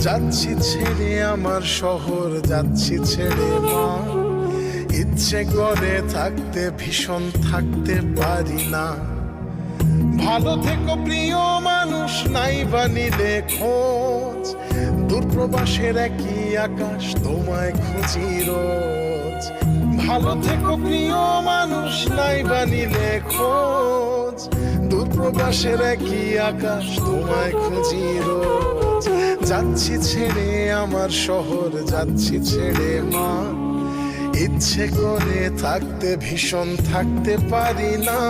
যাচ্ছি ছেড়ে আমার শহর, যাচ্ছি ছেড়ে মা। ইচ্ছে করে থাকতে ভীষণ থাকতে পারি না। ভালো থেকো প্রিয় মানুষ, নাই বানিলে খোঁজ। দূরপ্রবাসের একই আকাশ, তোমায় খুঁজি রোজ। ভালো থেকো প্রিয় মানুষ, নাই বানিলে খোঁজ। দূরপ্রবাসের একই আকাশ, তোমায় খুঁজি রোজ। যাচ্ছি ছেড়ে আমার শহর, যাচ্ছি ছেড়ে মা। ইচ্ছে করে থাকতে ভীষণ থাকতে পারি না।